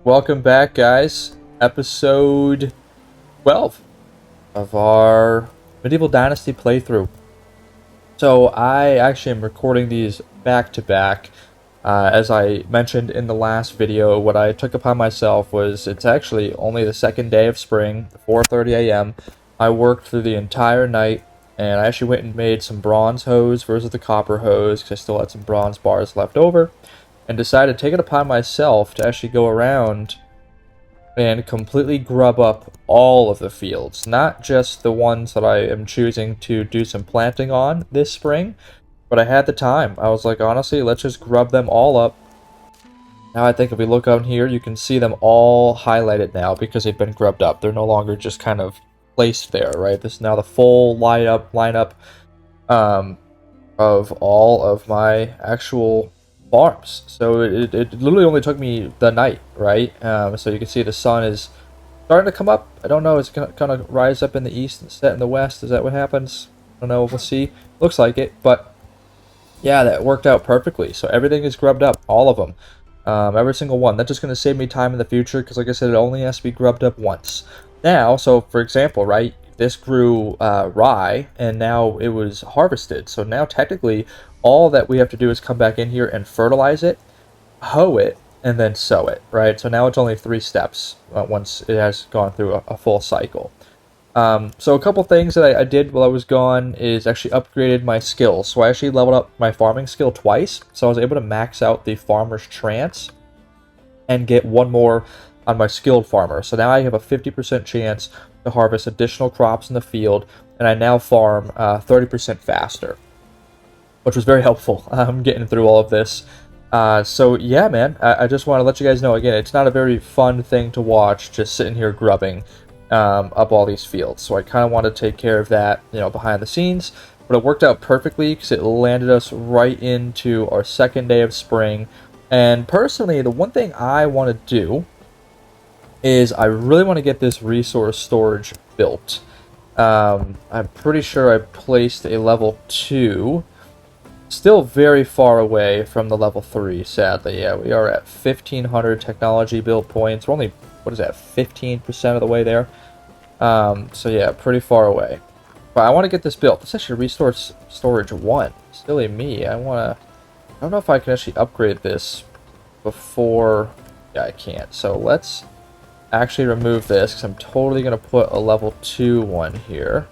Welcome back, guys. Episode 12 of our Medieval Dynasty playthrough. So, I actually am recording these back to back. As I mentioned in the last video, what I took upon myself was it's actually only the second day of spring, 4:30 a.m. I worked through the entire night, and I actually went and made some bronze hose versus the copper hose because I still had some bronze bars left over, and decided to take it upon myself to actually go around and completely grub up all of the fields, not just the ones that I am choosing to do some planting on this spring, but I had the time. I was like, honestly, let's just grub them all up. Now I think if we look on here, you can see them all highlighted now because they've been grubbed up. They're no longer just kind of placed there, right? This is now the full lineup um, of all of my actual farms. So it literally only took me the night, right? So you can see the sun is starting to come up. I don't know, it's gonna rise up in the east and set in the west. Is that what happens? I don't know, we'll see. Looks like it, but yeah, that worked out perfectly. So everything is grubbed up, all of them. Every single one. That's just going to save me time in the future because, like I said, it only has to be grubbed up once. Now, so for example, right, this grew rye, and now it was harvested. So now, technically, all that we have to do is come back in here and fertilize it, hoe it, and then sow it, right? So now it's only 3 steps once it has gone through a full cycle. So a couple things that I did while I was gone is actually upgraded my skills. So I actually leveled up my farming skill twice. So I was able to max out the farmer's trance and get one more on my skilled farmer. So now I have a 50% chance to harvest additional crops in the field, and I now farm 30% faster, which was very helpful getting through all of this. So yeah, man, I just want to let you guys know, again, it's not a very fun thing to watch, just sitting here grubbing up all these fields. So I kind of want to take care of that, behind the scenes. But it worked out perfectly because it landed us right into our second day of spring. And personally, the one thing I want to do is I really want to get this resource storage built. I'm pretty sure I placed a level 2. Still very far away from the level 3, sadly. Yeah, we are at 1,500 technology build points. We're only, what is that, 15% of the way there. So yeah, pretty far away. But I want to get this built. This is actually resource storage 1. Silly me. I don't know if I can actually upgrade this before... Yeah, I can't. So let's actually remove this, because I'm totally going to put a level 2 one here.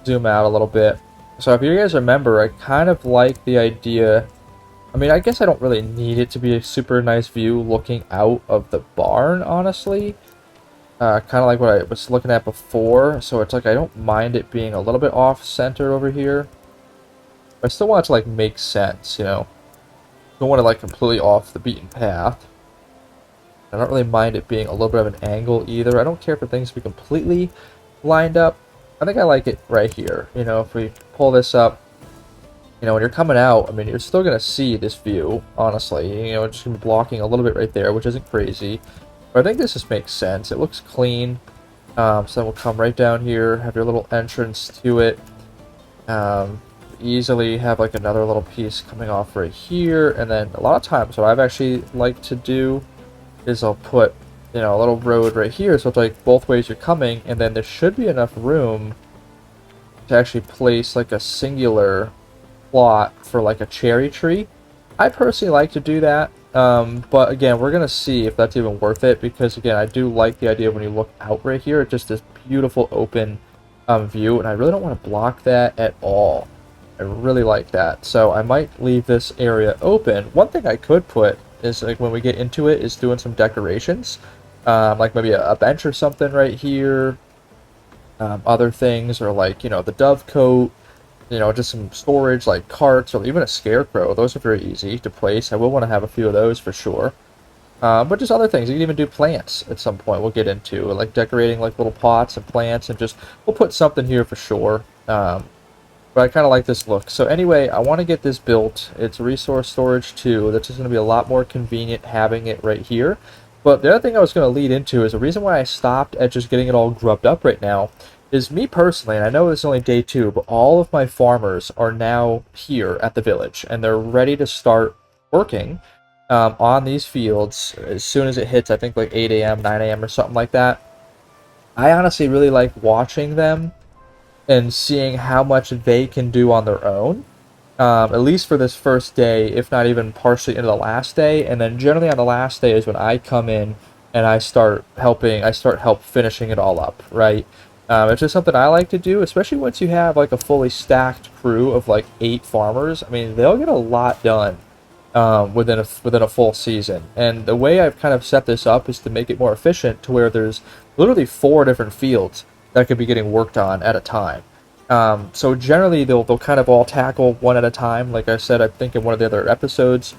Zoom out a little bit. So if you guys remember, I kind of like the idea... I mean, I guess I don't really need it to be a super nice view looking out of the barn, honestly. Kind of like what I was looking at before. So it's like I don't mind it being a little bit off-center over here. But I still want it to, like, make sense, Don't want it, like, completely off the beaten path. I don't really mind it being a little bit of an angle either. I don't care for things to be completely lined up. I think I like it right here. If we pull this up, when you're coming out, I mean, you're still going to see this view, honestly. It's just going to be blocking a little bit right there, which isn't crazy. But I think this just makes sense. It looks clean. So then we'll come right down here, have your little entrance to it. Easily have like another little piece coming off right here. And then a lot of times what I've actually liked to do is I'll put, a little road right here. So it's like both ways you're coming. And then there should be enough room to actually place like a singular plot for like a cherry tree. I personally like to do that. But again, we're going to see if that's even worth it, because again, I do like the idea when you look out right here, it's just this beautiful open view, and I really don't want to block that at all. I really like that. So I might leave this area open. One thing I could put is, like, when we get into it, is doing some decorations. Like maybe a bench or something right here. Other things, or like, the dove coat. Just some storage, like carts, or even a scarecrow. Those are very easy to place. I will want to have a few of those for sure. But just other things. You can even do plants at some point we'll get into. Like decorating like little pots and plants, and we'll put something here for sure. But I kind of like this look. So anyway, I want to get this built. It's resource storage 2. That's just going to be a lot more convenient having it right here. But the other thing I was going to lead into is the reason why I stopped at just getting it all grubbed up right now is me personally, and I know it's only day 2, but all of my farmers are now here at the village, and they're ready to start working. on these fields as soon as it hits, I think like 8 a.m., 9 a.m. or something like that. I honestly really like watching them and seeing how much they can do on their own, at least for this first day, if not even partially into the last day. And then generally on the last day is when I come in and I start helping, I start help finishing it all up, right? It's just something I like to do, especially once you have like a fully stacked crew of like 8 farmers. I mean, they'll get a lot done within a full season. And the way I've kind of set this up is to make it more efficient, to where there's literally 4 different fields that could be getting worked on at a time. So generally they'll kind of all tackle one at a time. Like I said, I think in one of the other episodes,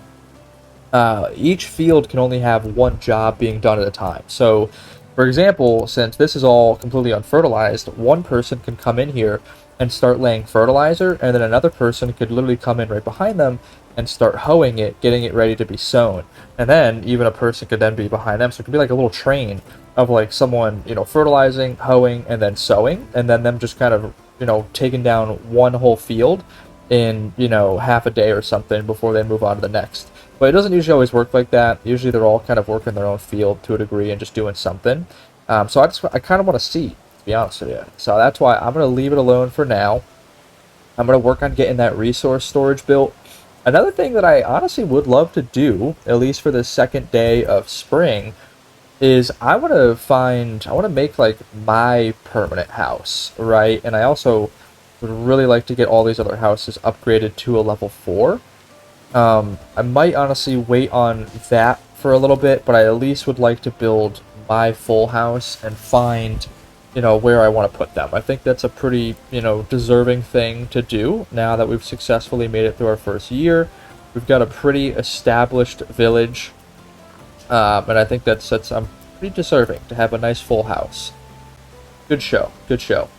each field can only have one job being done at a time. So, for example, since this is all completely unfertilized, one person can come in here and start laying fertilizer, and then another person could literally come in right behind them and start hoeing it, getting it ready to be sown. And then even a person could then be behind them. So it could be like a little train of like someone, fertilizing, hoeing, and then sowing, and then them just kind of, taking down one whole field in, half a day or something before they move on to the next. But it doesn't usually always work like that. Usually they're all kind of working their own field to a degree and just doing something. So I kind of want to see, to be honest with you. So that's why I'm going to leave it alone for now. I'm going to work on getting that resource storage built. Another thing that I honestly would love to do, at least for the second day of spring, is I want to make like my permanent house, right? And I also would really like to get all these other houses upgraded to a level 4. I might honestly wait on that for a little bit, but I at least would like to build my full house and find, where I want to put them. I think that's a pretty, deserving thing to do now that we've successfully made it through our first year. We've got a pretty established village, and I think that's I'm pretty deserving to have a nice full house. Good show, good show.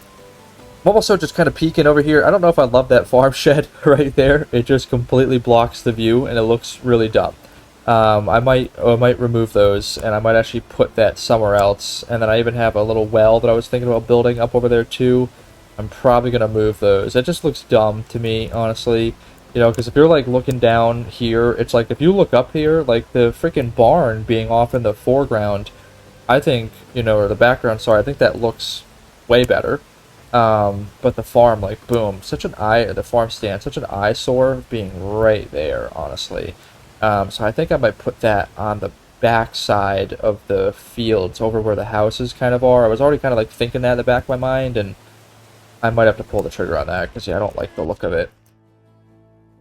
I'm also just kind of peeking over here. I don't know if I love that farm shed right there. It just completely blocks the view, and it looks really dumb. I might remove those, and I might actually put that somewhere else. And then I even have a little well that I was thinking about building up over there too. I'm probably gonna move those. It just looks dumb to me, honestly. Because if you're like looking down here, it's like if you look up here, like the freaking barn being off in the foreground, I think, or the background. Sorry, I think that looks way better. But the farm, like, boom, the farm stand, such an eyesore being right there, honestly. So I think I might put that on the back side of the fields, over where the houses kind of are. I was already kind of like thinking that in the back of my mind, and I might have to pull the trigger on that, because yeah, I don't like the look of it.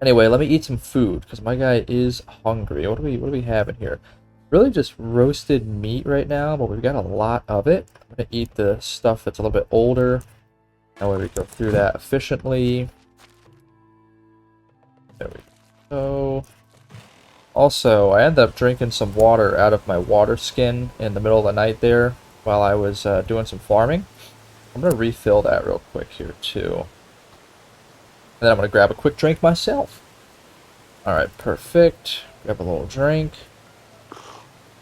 Anyway, let me eat some food, because my guy is hungry. What do we have in here? Really just roasted meat right now, but we've got a lot of it. I'm gonna eat the stuff that's a little bit older. That way we go through that efficiently. There we go. Also, I ended up drinking some water out of my water skin in the middle of the night there while I was doing some farming. I'm going to refill that real quick here too. And then I'm going to grab a quick drink myself. Alright, perfect. Grab a little drink.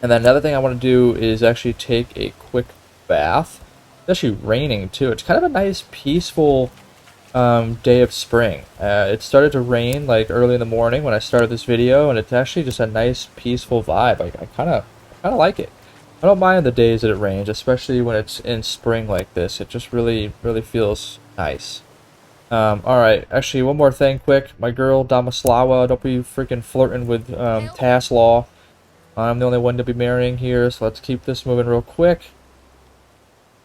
And then another thing I want to do is actually take a quick bath. It's actually raining too. It's kind of a nice, peaceful day of spring. It started to rain like early in the morning when I started this video, and it's actually just a nice, peaceful vibe. I kind of like it. I don't mind the days that it rains, especially when it's in spring like this. It just really, really feels nice. Alright, actually, one more thing quick. My girl, Damaslawa, don't be freaking flirting with Taslaw. I'm the only one to be marrying here, so let's keep this moving real quick.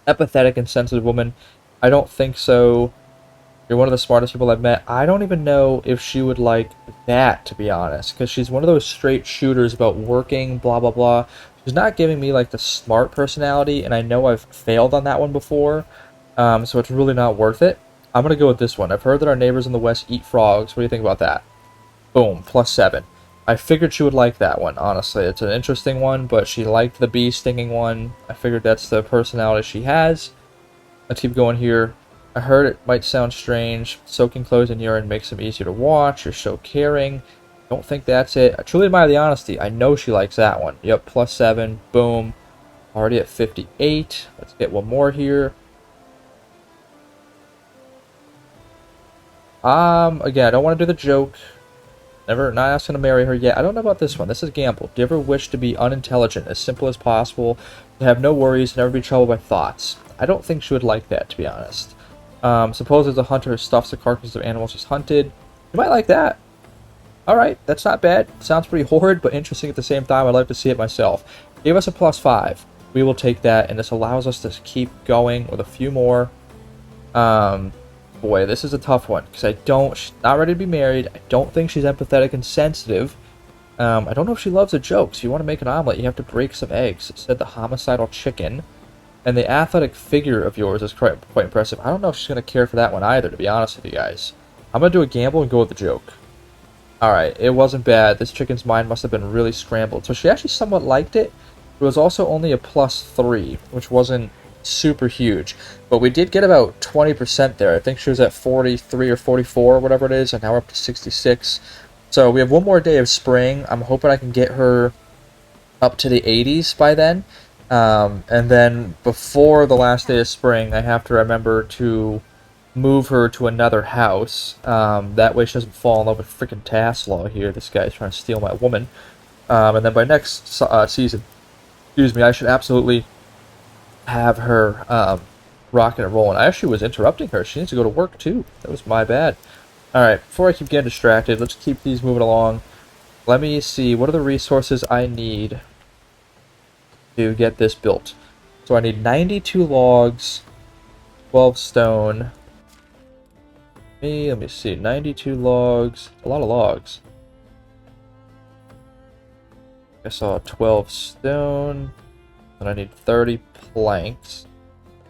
Empathetic and sensitive woman. I don't think so. You're one of the smartest people I've met. I don't even know if she would like that, to be honest, because she's one of those straight shooters about working, blah, blah, blah. She's not giving me like the smart personality, and I know I've failed on that one before, so it's really not worth it. I'm going to go with this one. I've heard that our neighbors in the west eat frogs. What do you think about that? Boom, +7. I figured she would like that one, honestly. It's an interesting one, but she liked the bee stinging one. I figured that's the personality she has. Let's keep going here. I heard it might sound strange. Soaking clothes in urine makes them easier to watch. You're so caring. Don't think that's it. I truly admire the honesty. I know she likes that one. Yep, +7. Boom. Already at 58. Let's get one more here. Again, I don't want to do the joke. Never, not asking to marry her yet. I don't know about this one. This is a gamble. Do you ever wish to be unintelligent, as simple as possible, to have no worries, never be troubled by thoughts? I don't think she would like that, to be honest. Suppose there's a hunter who stuffs the carcasses of animals he's hunted. You might like that. Alright, that's not bad. Sounds pretty horrid, but interesting at the same time. I'd like to see it myself. Give us a +5. We will take that, and this allows us to keep going with a few more. Boy, this is a tough one, because she's not ready to be married. I don't think she's empathetic and sensitive. I don't know if she loves a joke. So if you want to make an omelet, you have to break some eggs. It said the homicidal chicken. And the athletic figure of yours is quite impressive. I don't know if she's going to care for that one either, to be honest with you guys. I'm going to do a gamble and go with the joke. Alright, it wasn't bad. This chicken's mind must have been really scrambled. So she actually somewhat liked it. It was also only a +3, which wasn't super huge. But we did get about 20% there. I think she was at 43 or 44, whatever it is, and now we're up to 66. So we have one more day of spring. I'm hoping I can get her up to the 80s by then. And then before the last day of spring, I have to remember to move her to another house. That way she doesn't fall in love with freaking Taslaw here. This guy's trying to steal my woman. And then by next season, excuse me, I should absolutely have her rocking and rolling. I actually was interrupting her. She needs to go to work too. That was my bad. Alright, before I keep getting distracted, let's keep these moving along. Let me see, what are the resources I need to get this built? So I need 92 logs, 12 stone. Let me see, 92 logs, a lot of logs. I saw 12 stone, and I need 30 planks,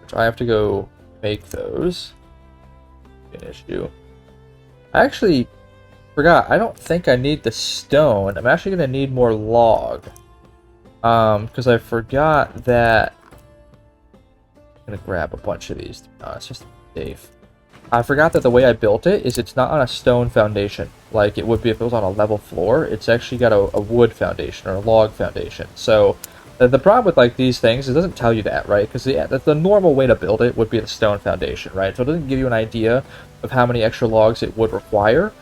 which I have to go make those. An issue. I actually forgot, I don't think I need the stone. I'm actually going to need more log. Because I forgot that... I'm going to grab a bunch of these, to be honest, just to be safe. I forgot that the way I built it is it's not on a stone foundation, like it would be if it was on a level floor. It's actually got a wood foundation, or a log foundation. So, the problem with like these things, it doesn't tell you that, right? Because the normal way to build it would be the stone foundation, right? So it doesn't give you an idea of how many extra logs it would require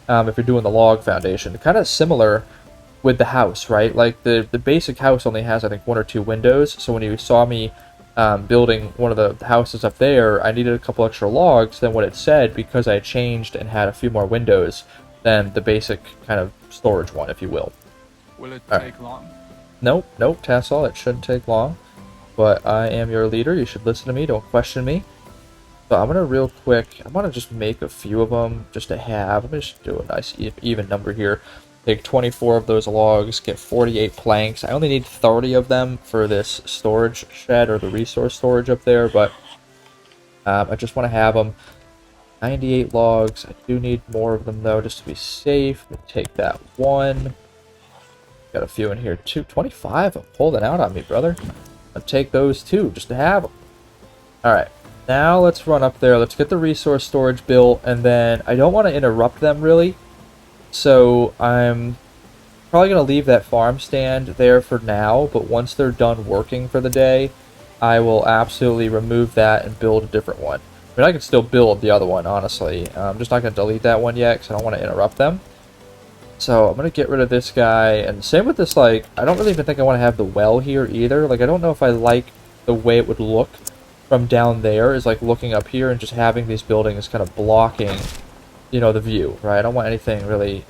if you're doing the log foundation. Kind of similar with the house, right? Like the basic house only has, I think, 1 or 2 windows. So when you saw me building one of the houses up there, I needed a couple extra logs than what it said because I changed and had a few more windows than the basic kind of storage one, if you will. Will it take long? Nope, Tassel, it shouldn't take long. But I am your leader. You should listen to me. Don't question me. So I'm going to real quick, I want to just make a few of them just to have. I'm going to just do a nice even number here. Take 24 of those logs, get 48 planks. I only need 30 of them for this storage shed or the resource storage up there, but I just want to have them. 98 logs. I do need more of them though, just to be safe. Let me take that one. Got a few in here too. 25? I'm holding out on me, brother. I'll take those too, just to have them. Alright. Now let's run up there. Let's get the resource storage built, and then I don't want to interrupt them really. So I'm probably going to leave that farm stand there for now, but once they're done working for the day, I will absolutely remove that and build a different one. I mean, I can still build the other one, honestly. I'm just not going to delete that one yet because I don't want to interrupt them. So I'm going to get rid of this guy, and same with this, like, I don't really even think I want to have the well here either. Like, I don't know if I like the way it would look from down there, is like looking up here and just having these buildings kind of blocking, you know, the view, right? I don't want anything really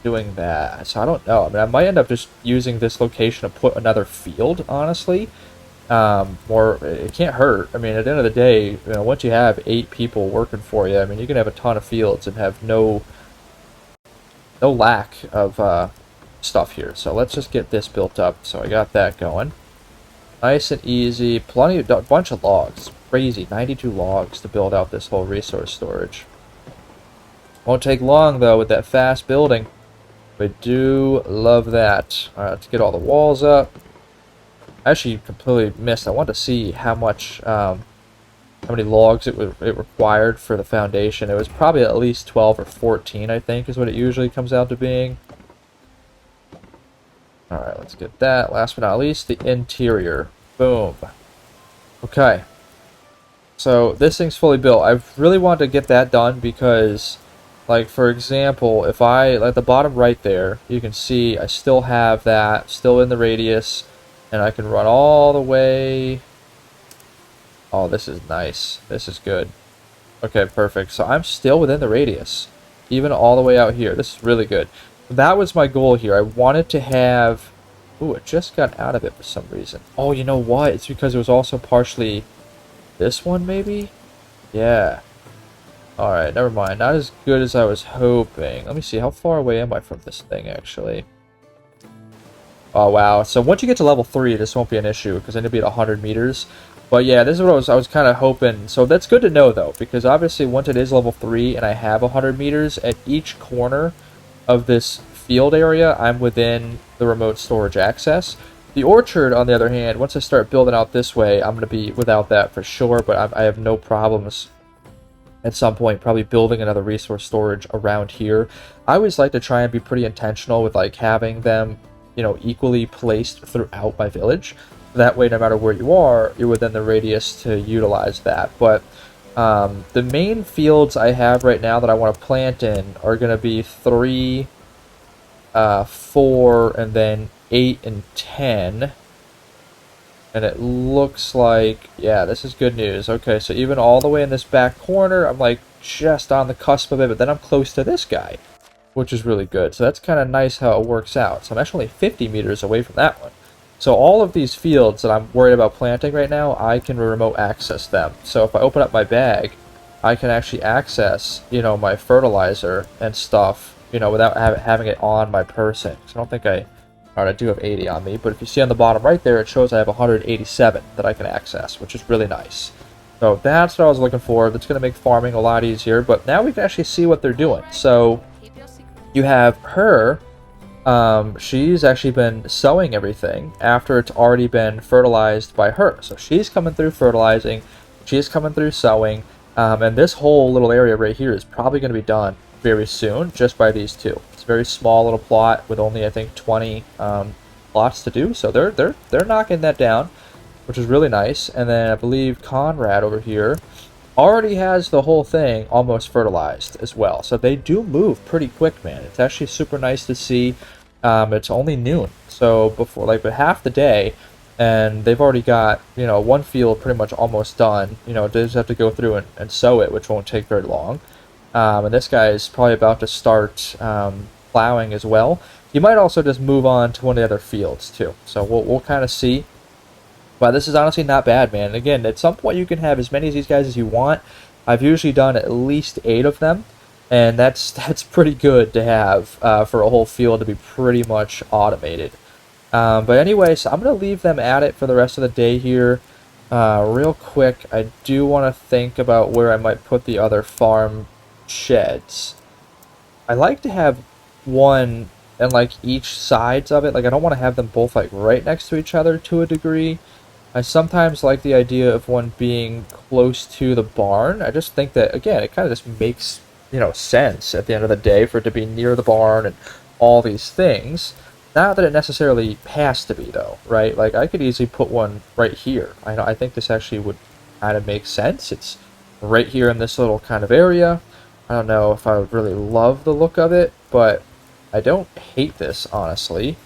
doing that. So I don't know. I mean, I might end up just using this location to put another field, honestly. Or it can't hurt. I mean, at the end of the day, you know, once you have 8 people working for you, I mean, you can have a ton of fields and have no lack of stuff here. So let's just get this built up. So I got that going. Nice and easy. Plenty of, a bunch of logs. Crazy. 92 logs to build out this whole resource storage. Won't take long, though, with that fast building. I do love that. Alright, let's get all the walls up. I actually completely missed. I wanted to see how much, how many logs it required for the foundation. It was probably at least 12 or 14, I think, is what it usually comes out to being. Alright, let's get that. Last but not least, the interior. Boom. Okay. So, this thing's fully built. I really wanted to get that done because Like, for example, if I, like the bottom right there, you can see I still have that, still in the radius, and I can run all the way. Oh, this is nice. This is good. Okay, perfect. So I'm still within the radius, even all the way out here. This is really good. That was my goal here. I wanted to have... Ooh, it just got out of it for some reason. Oh, you know what? It's because it was also partially this one, maybe? Yeah. Alright, never mind. Not as good as I was hoping. Let me see. How far away am I from this thing, actually? Oh, wow. So once you get to level 3, this won't be an issue, because then it'll be at 100 meters. But yeah, this is what I was kind of hoping. So that's good to know, though, because obviously once it is level 3 and I have 100 meters, at each corner of this field area, I'm within the remote storage access. The orchard, on the other hand, once I start building out this way, I'm going to be without that for sure, but I have no problems at some point probably building another resource storage around here. I always like to try and be pretty intentional with like having them, you know, equally placed throughout my village. That way, no matter where you are, you're within the radius to utilize that. But the main fields I have right now that I want to plant in are going to be 3, 4, and then 8 and 10. And it looks like, yeah, this is good news. Okay, so even all the way in this back corner, I'm like just on the cusp of it, but then I'm close to this guy, which is really good. So that's kind of nice how it works out. So I'm actually 50 meters away from that one. So all of these fields that I'm worried about planting right now, I can remote access them. So if I open up my bag, I can actually access, you know, my fertilizer and stuff, you know, without having it on my person. So I don't think I... Alright, I do have 80 on me, but if you see on the bottom right there, it shows I have 187 that I can access, which is really nice. So that's what I was looking for. That's going to make farming a lot easier, but now we can actually see what they're doing. So you have her, she's actually been sowing everything after it's already been fertilized by her. So she's coming through fertilizing, she's coming through sowing, and this whole little area right here is probably going to be done very soon just by these two. It's a very small little plot with only I think 20 plots to do, so they're knocking that down, which is really nice. And then I believe Conrad over here already has the whole thing almost fertilized as well. So they do move pretty quick, man. It's actually super nice to see. It's only noon, so before like but half the day, and they've already got, you know, one field pretty much almost done. You know, they just have to go through and sow it, which won't take very long. And this guy is probably about to start plowing as well. You might also just move on to one of the other fields too. So we'll kind of see. But this is honestly not bad, man. And again, at some point you can have as many of these guys as you want. I've usually done at least 8 of them, and that's pretty good to have for a whole field to be pretty much automated. But anyway, so I'm going to leave them at it for the rest of the day here. Real quick, I do want to think about where I might put the other farm sheds. I like to have one in like each sides of it. Like I don't want to have them both like right next to each other to a degree. I sometimes like the idea of one being close to the barn. I just think that, again, it kind of just makes, you know, sense at the end of the day for it to be near the barn and all these things. Not that it necessarily has to be, though, right? Like, I could easily put one right here. I think this actually would kind of make sense. It's right here in this little kind of area. I don't know if I would really love the look of it, but I don't hate this, honestly.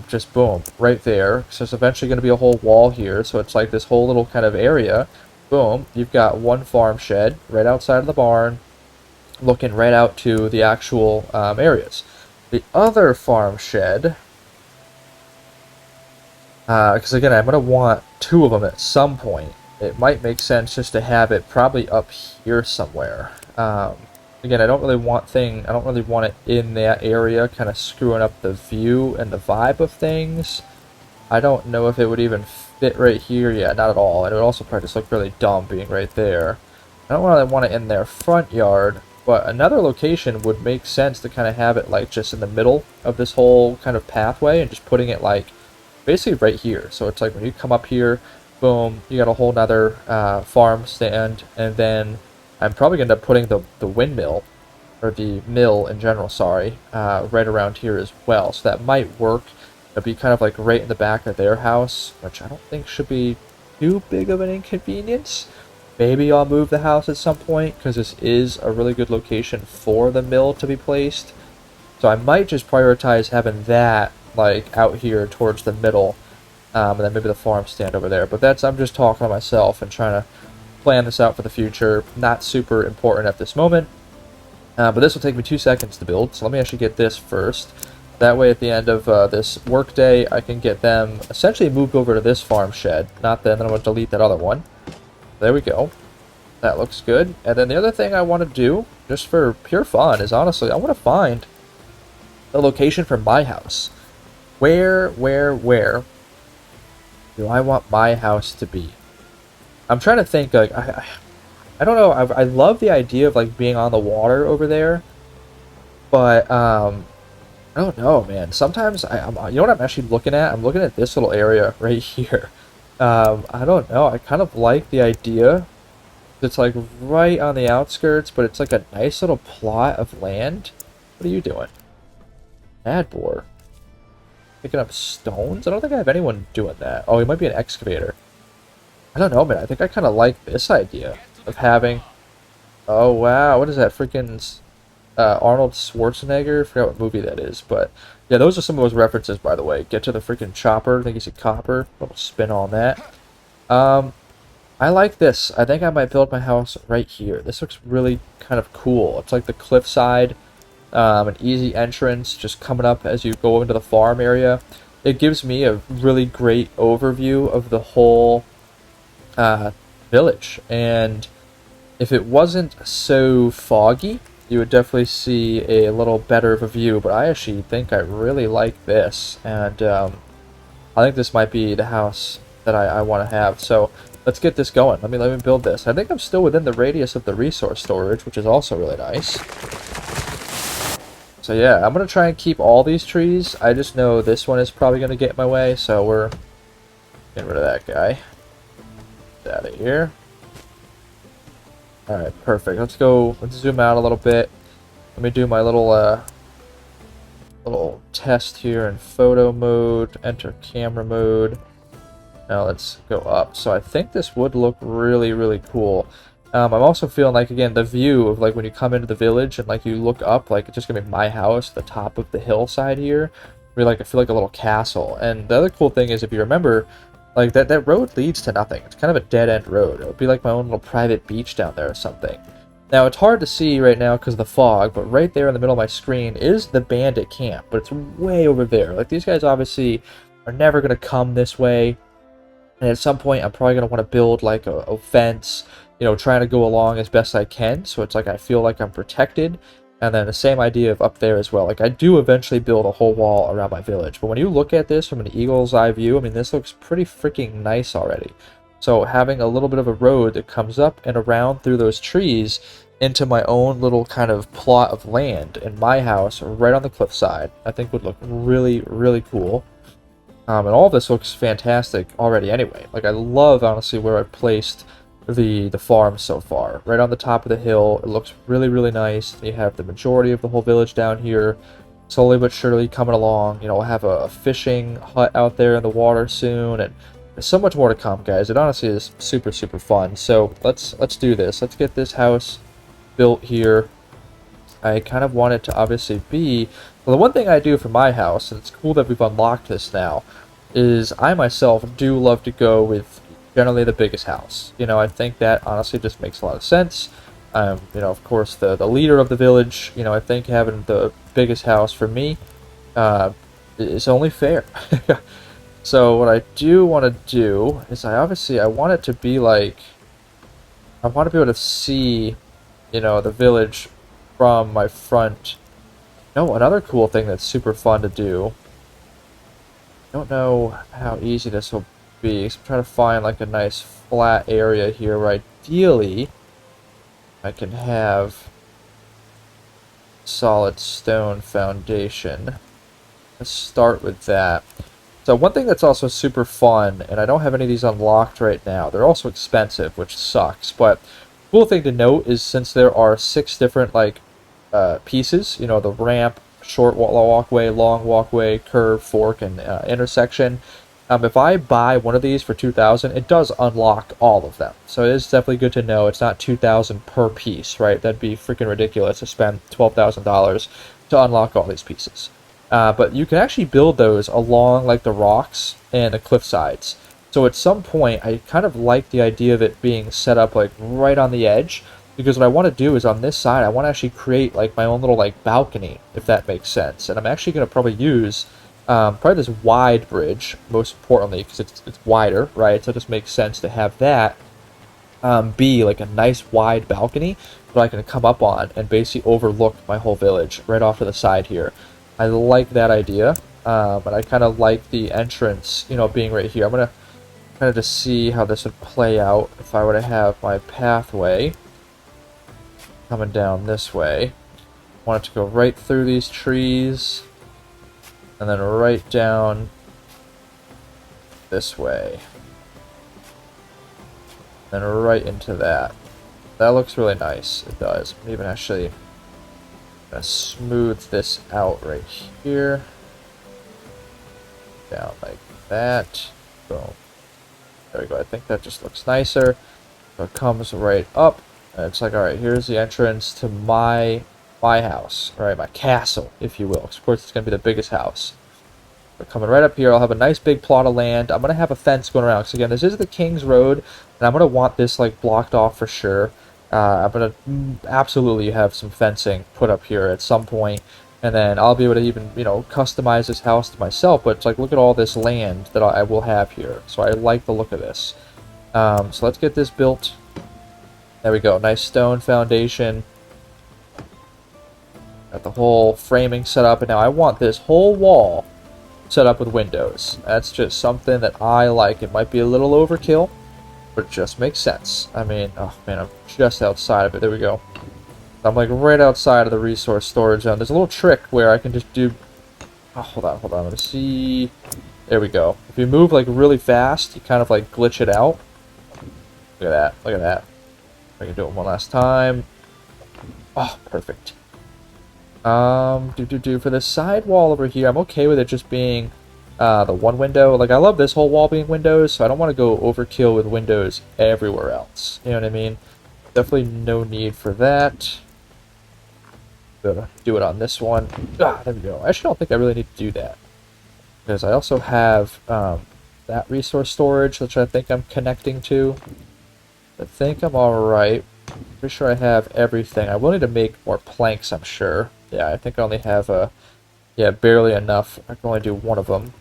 Just boom, right there. So it's eventually going to be a whole wall here, so it's like this whole little kind of area. Boom, you've got one farm shed right outside of the barn, looking right out to the actual areas. The other farm shed, because again, I'm going to want 2 of them at some point. It might make sense just to have it probably up here somewhere. Again, I don't really want it in that area, kind of screwing up the view and the vibe of things. I don't know if it would even fit right here. Yeah, not at all. And it would also probably just look really dumb being right there. I don't really want it in their front yard, but another location would make sense to kind of have it like just in the middle of this whole kind of pathway and just putting it like basically right here. So it's like when you come up here, boom, you got a whole nother farm stand, and then I'm probably going to end up putting the windmill, or the mill in general, sorry, right around here as well. So that might work. It'll be kind of like right in the back of their house, which I don't think should be too big of an inconvenience. maybe I'll move the house at some point because this is a really good location for the mill to be placed. So I might just prioritize having that like out here towards the middle, and then maybe the farm stand over there. But that's I'm just talking to myself and trying to plan this out for the future. Not super important at this moment. But this will take me 2 seconds to build, so let me actually get this first. That way at the end of this workday, I can get them essentially moved over to this farm shed. Not then I'm going to delete that other one. There we go. That looks good. And then the other thing I want to do, just for pure fun, is honestly, I want to find the location for my house. Where do I want my house to be? I'm trying to think, like, I don't know, I love the idea of, like, being on the water over there, but, I don't know, man. Sometimes, you know what I'm actually looking at? I'm looking at this little area right here. I don't know, I kind of like the idea. It's, like, right on the outskirts, but it's, like, a nice little plot of land. What are you doing? Mad boar. Picking up stones? I don't think I have anyone doing that. Oh, he might be an excavator. I don't know, man. I think I kind of like this idea of having... Oh, wow. What is that? Freaking Arnold Schwarzenegger? I forgot what movie that is. But, yeah, those are some of those references, by the way. Get to the freaking chopper. I think he's a copper. A little spin on that. I like this. I think I might build my house right here. This looks really kind of cool. It's like the cliffside. An easy entrance just coming up as you go into the farm area. It gives me a really great overview of the whole village, and if it wasn't so foggy, you would definitely see a little better of a view, but I actually think I really like this, and I think this might be the house that I want to have. So let's get this going. Let me build this. I think I'm still within the radius of the resource storage, which is also really nice. So yeah, I'm going to try and keep all these trees. I just know this one is probably going to get in my way, so we're getting rid of that guy. Get out of here. Alright, perfect. Let's zoom out a little bit. Let me do my little test here in photo mode, enter camera mode. Now let's go up. So I think this would look really, really cool. I'm also feeling like, again, the view of, like, when you come into the village and, like, you look up, like, it's just gonna be my house, the top of the hillside here. Where, like, I feel like a little castle. And the other cool thing is, if you remember, like, that road leads to nothing. It's kind of a dead-end road. It would be like my own little private beach down there or something. Now, it's hard to see right now because of the fog, but right there in the middle of my screen is the bandit camp, but it's way over there. Like, these guys obviously are never gonna come this way. And at some point, I'm probably going to want to build, like, a fence, you know, trying to go along as best I can. So it's like I feel like I'm protected. And then the same idea of up there as well. Like, I do eventually build a whole wall around my village. But when you look at this from an eagle's eye view, I mean, this looks pretty freaking nice already. So having a little bit of a road that comes up and around through those trees into my own little kind of plot of land in my house right on the cliffside, I think would look really, really cool. And all this looks fantastic already anyway. Like, I love, honestly, where I've placed the farm so far. Right on the top of the hill. It looks really, really nice. You have the majority of the whole village down here, slowly but surely coming along. You know, we'll have a fishing hut out there in the water soon, and there's so much more to come, guys. It honestly is super, super fun. So let's do this. Let's get this house built here. I kind of want it to obviously be... Well, the one thing I do for my house, and it's cool that we've unlocked this now, is I myself do love to go with generally the biggest house. You know, I think that honestly just makes a lot of sense. You know, of course, the leader of the village, you know, I think having the biggest house for me is only fair. So what I do want to do is I want it to be like... I want to be able to see, you know, the village from my front. No, another cool thing that's super fun to do. I don't know how easy this will be. So I'm trying to find like a nice flat area here where ideally I can have solid stone foundation. Let's start with that. So one thing that's also super fun, and I don't have any of these unlocked right now, they're also expensive, which sucks, but cool thing to note is since there are 6 different like pieces, you know, the ramp, short walkway, long walkway, curve, fork, and intersection, If I buy one of these for 2,000, it does unlock all of them. So it is definitely good to know it's not 2,000 per piece, right? That'd be freaking ridiculous to spend $12,000 to unlock all these pieces. But you can actually build those along like the rocks and the cliff sides. So at some point, I kind of like the idea of it being set up like right on the edge, because what I want to do is on this side, I want to actually create like my own little like balcony, if that makes sense. And I'm actually going to probably use probably this wide bridge, most importantly, because it's wider, right? So it just makes sense to have that be like a nice wide balcony that I can come up on and basically overlook my whole village right off to the side here. I like that idea, but I kind of like the entrance, being right here. I'm going to kind of just see how this would play out if I were to have my pathway coming down this way. I want it to go right through these trees and then right down this way. Then right into that. That looks really nice. It does. I'm even actually gonna smooth this out right here. Down like that. Boom. There we go. I think that just looks nicer. So it comes right up. And it's like, alright, here's the entrance to my house. Alright, my castle, if you will. Of course, it's going to be the biggest house. But coming right up here, I'll have a nice big plot of land. I'm going to have a fence going around. Because again, this is the King's Road. And I'm going to want this like blocked off for sure. I'm going to absolutely have some fencing put up here at some point. And then I'll be able to even, customize this house to myself. But it's like, look at all this land that I will have here. So I like the look of this. So let's get this built. There we go. Nice stone foundation. Got the whole framing set up. And now I want this whole wall set up with windows. That's just something that I like. It might be a little overkill, but it just makes sense. I mean, oh man, I'm just outside of it. There we go. I'm like right outside of the resource storage zone. There's a little trick where I can just do... Oh, hold on. I'm going to see... There we go. If you move like really fast, you kind of like glitch it out. Look at that. Look at that. I can do it one last time. Oh, perfect. For the side wall over here, I'm okay with it just being the one window. Like, I love this whole wall being windows, so I don't want to go overkill with windows everywhere else. You know what I mean? Definitely no need for that. Gonna do it on this one. Ah, there we go. I actually don't think I really need to do that, because I also have that resource storage, which I think I'm connecting to. I think I'm alright. Pretty sure I have everything. I will need to make more planks, I'm sure. Yeah, I think I only have barely enough. I can only do one of them.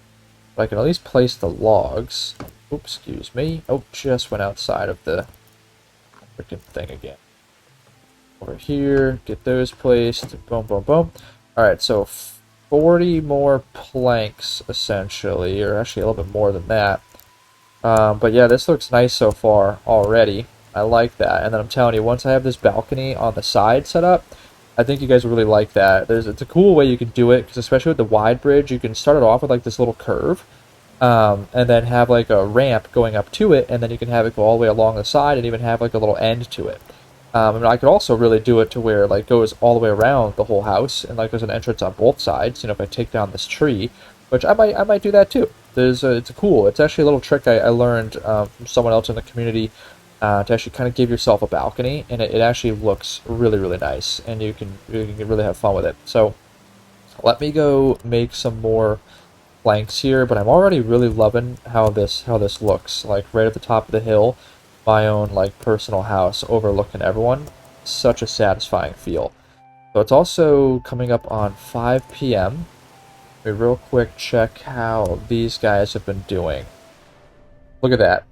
But I can at least place the logs. Oops, excuse me. Oh, just went outside of the freaking thing again. Over here, get those placed. Boom, boom, boom. Alright, so 40 more planks, essentially. Or actually a little bit more than that. But yeah, this looks nice so far already. I like that. And then I'm telling you, once I have this balcony on the side set up, I think you guys will really like that. It's a cool way you can do it, because especially with the wide bridge, you can start it off with like this little curve, and then have like a ramp going up to it, and then you can have it go all the way along the side and even have like a little end to it. I could also really do it to where it like goes all the way around the whole house, and like there's an entrance on both sides. If I take down this tree, which I might do that too. It's cool. It's actually a little trick I learned from someone else in the community. To actually kind of give yourself a balcony, and it actually looks really, really nice, and you can really have fun with it. So let me go make some more planks here, but I'm already really loving how this looks. Like right at the top of the hill, my own like personal house overlooking everyone. Such a satisfying feel. So it's also coming up on 5 p.m. Let me real quick check how these guys have been doing. Look at that.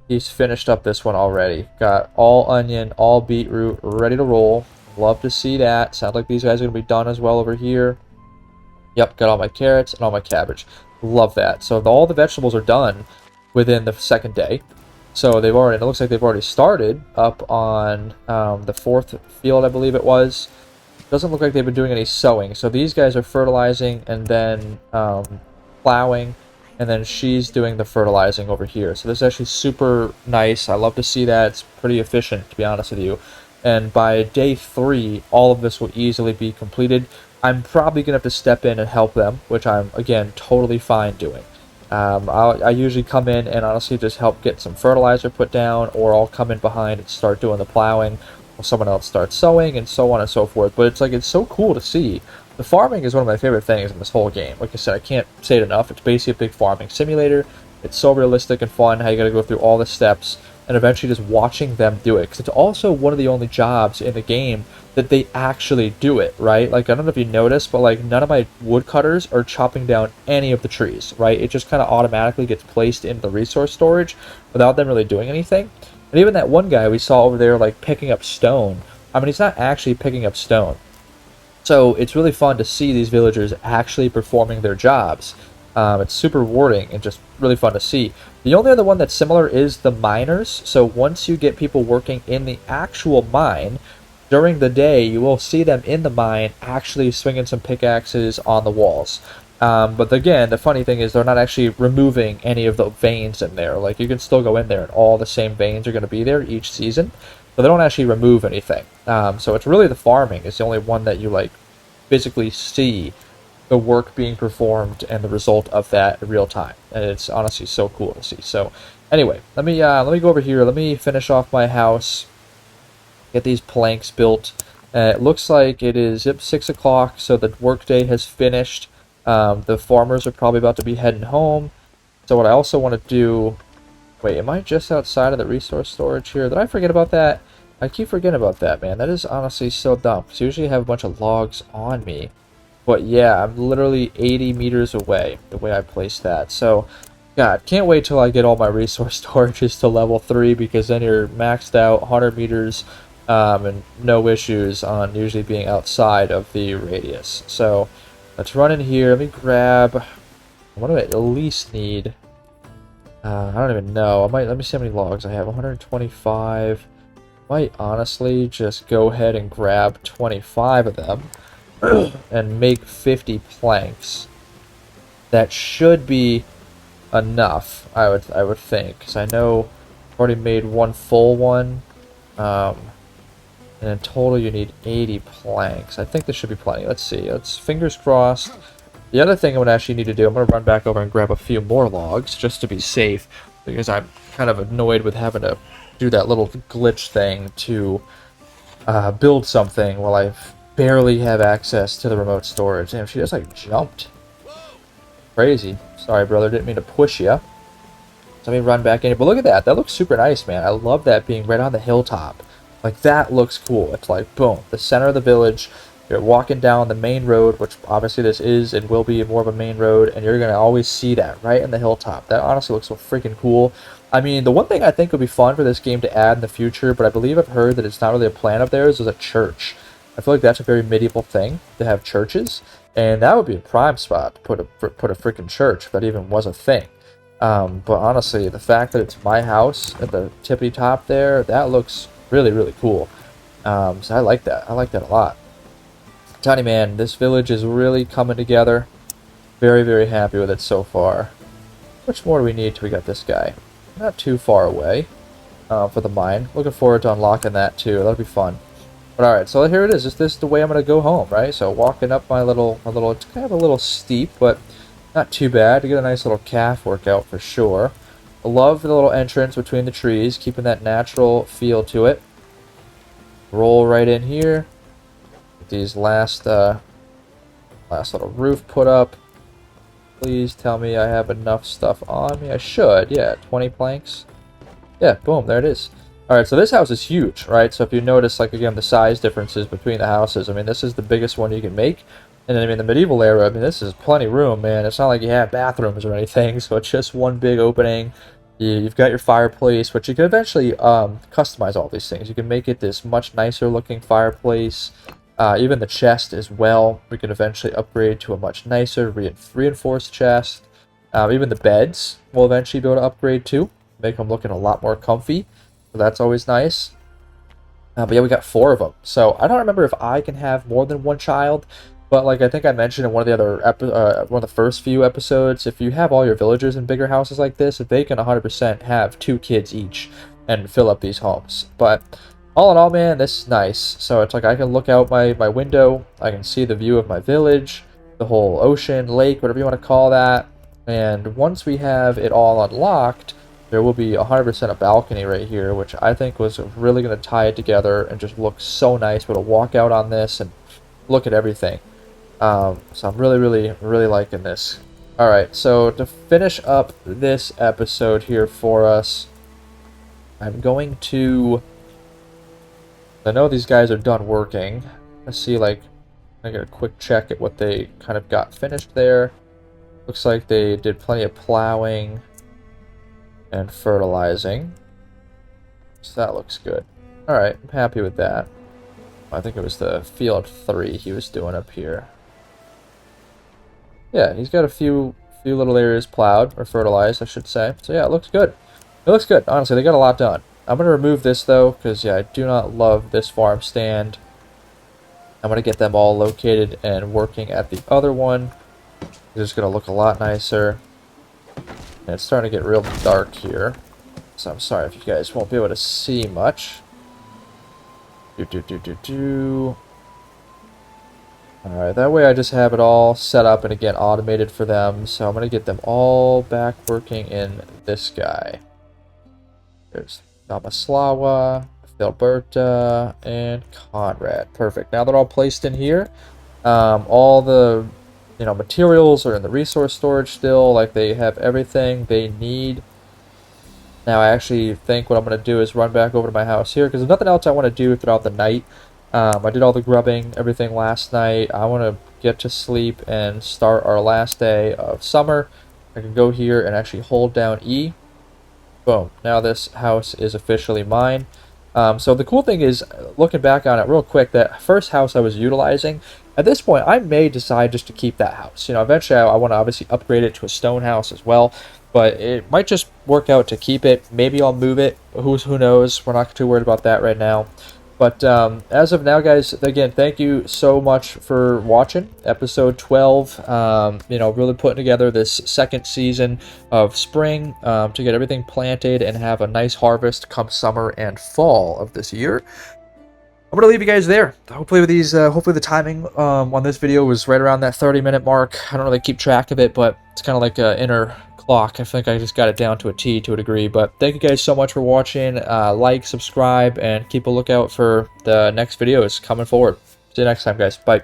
He's finished up this one already. Got all onion, all beetroot, ready to roll. Love to see that. Sounds like these guys are going to be done as well over here. Yep, got all my carrots and all my cabbage. Love that. So all the vegetables are done within the second day. So it looks like they've already started up on the fourth field, I believe it was. Doesn't look like they've been doing any sowing. So these guys are fertilizing and then plowing. And then she's doing the fertilizing over here. So this is actually super nice. I love to see that. It's pretty efficient, to be honest with you. And by day 3, all of this will easily be completed. I'm probably going to have to step in and help them, which I'm, again, totally fine doing. I usually come in and honestly just help get some fertilizer put down, or I'll come in behind and start doing the plowing, while someone else starts sowing, and so on and so forth. But it's like, it's so cool to see. The farming is one of my favorite things in this whole game. Like I said, I can't say it enough. It's basically a big farming simulator. It's so realistic and fun how you got to go through all the steps, and eventually just watching them do it. Because it's also one of the only jobs in the game that they actually do it, right? Like, I don't know if you noticed, but like, none of my woodcutters are chopping down any of the trees, right? It just kind of automatically gets placed in the resource storage without them really doing anything. And even that one guy we saw over there, like, picking up stone, I mean, he's not actually picking up stone. So it's really fun to see these villagers actually performing their jobs. It's super rewarding and just really fun to see. The only other one that's similar is the miners. So once you get people working in the actual mine, during the day you will see them in the mine actually swinging some pickaxes on the walls. But again, the funny thing is they're not actually removing any of the veins in there. Like, you can still go in there and all the same veins are going to be there each season. So they don't actually remove anything. So it's really the farming is the only one that you like physically see the work being performed and the result of that in real time. And it's honestly so cool to see. So anyway, let me go over here. Let me finish off my house. Get these planks built. It looks like it is 6 o'clock, so the workday has finished. The farmers are probably about to be heading home. So what I also want to do... Wait, am I just outside of the resource storage here? Did I forget about that? I keep forgetting about that, man. That is honestly so dumb. Because usually I have a bunch of logs on me. But yeah, I'm literally 80 meters away, the way I placed that. So, God, can't wait till I get all my resource storages to level 3, because then you're maxed out 100 meters and no issues on usually being outside of the radius. So, let's run in here. Let me grab... What do I at least need? I don't even know. Let me see how many logs I have. 125. Might honestly just go ahead and grab 25 of them and make 50 planks. That should be enough, I would think, because I know I've already made one full one. And in total you need 80 planks. I think this should be plenty. Let's see. Let's fingers crossed. The other thing I'm going to actually need to do, I'm going to run back over and grab a few more logs just to be safe, because I'm kind of annoyed with having to do that little glitch thing to build something while I barely have access to the remote storage. Damn, she just like jumped. Crazy. Sorry, brother, didn't mean to push you. So let me run back in here. But look at that. That looks super nice, man. I love that being right on the hilltop. Like, that looks cool. It's like, boom, the center of the village. You're walking down the main road, which obviously this is and will be more of a main road, and you're going to always see that right in the hilltop. That honestly looks so freaking cool. I mean, the one thing I think would be fun for this game to add in the future, but I believe I've heard that it's not really a plan of theirs, is a church. I feel like that's a very medieval thing, to have churches, and that would be a prime spot to put a freaking church if that even was a thing. But honestly, the fact that it's my house at the tippity top there, that looks really, really cool. So I like that. I like that a lot. Tiny man, this village is really coming together. Very, very happy with it so far. How much more do we need till we got this guy? Not too far away for the mine. Looking forward to unlocking that too. That'll be fun. But alright, so here it is. This is the way I'm going to go home, right? So walking up my little, it's kind of a little steep, but not too bad. To get a nice little calf workout for sure. I love the little entrance between the trees, keeping that natural feel to it. Roll right in here. Get these last little roof put up. Please tell me I have enough stuff on me. I should, yeah, 20 planks. Yeah, boom, there it is. Alright, so this house is huge, right? So if you notice, like, again, the size differences between the houses, I mean, this is the biggest one you can make. And then, I mean, the medieval era, I mean, this is plenty of room, man. It's not like you have bathrooms or anything, so it's just one big opening. You've got your fireplace, which you can eventually customize all these things. You can make it this much nicer looking fireplace. Even the chest as well, we can eventually upgrade to a much nicer reinforced chest. Even the beds will eventually be able to upgrade too, make them looking a lot more comfy. So that's always nice. But yeah, we got 4 of them. So I don't remember if I can have more than one child, but like I think I mentioned in one of the other one of the first few episodes, if you have all your villagers in bigger houses like this, they can 100% have 2 kids each and fill up these homes. But all in all, man, this is nice. So it's like I can look out my window, I can see the view of my village, the whole ocean, lake, whatever you want to call that. And once we have it all unlocked, there will be 100% a balcony right here, which I think was really going to tie it together and just look so nice. We'll walk out on this and look at everything. So I'm really liking this. Alright, so to finish up this episode here for us, I'm going to... I know these guys are done working. Let's see, like, I get a quick check at what they kind of got finished there. Looks like they did plenty of plowing and fertilizing. So that looks good. Alright, I'm happy with that. I think it was the field 3 he was doing up here. Yeah, he's got a few little areas plowed, or fertilized, I should say. So yeah, it looks good. It looks good. Honestly, they got a lot done. I'm going to remove this, though, because, yeah, I do not love this farm stand. I'm going to get them all located and working at the other one. It's just going to look a lot nicer. And it's starting to get real dark here. So I'm sorry if you guys won't be able to see much. Alright, that way I just have it all set up and, again, automated for them. So I'm going to get them all back working in this guy. There's Namaslawa, Filberta, and Conrad. Perfect. Now they're all placed in here. All the materials are in the resource storage still. Like, they have everything they need. Now I actually think what I'm going to do is run back over to my house here, because there's nothing else I want to do throughout the night. I did all the grubbing, everything last night. I want to get to sleep and start our last day of summer. I can go here and actually hold down E. Boom. Now this house is officially mine. So the cool thing is, looking back on it real quick, that first house I was utilizing, at this point, I may decide just to keep that house. Eventually I want to obviously upgrade it to a stone house as well, but it might just work out to keep it. Maybe I'll move it. Who knows? We're not too worried about that right now. But as of now, guys, again, thank you so much for watching episode 12. Really putting together this second season of spring to get everything planted and have a nice harvest come summer and fall of this year. I'm gonna leave you guys there. Hopefully with these, hopefully the timing on this video was right around that 30-minute mark. I don't really keep track of it, but it's kind of like an inner clock. I think I just got it down to a T to a degree. But thank you guys so much for watching. Like, subscribe, and keep a lookout for the next videos coming forward. See you next time, guys. Bye.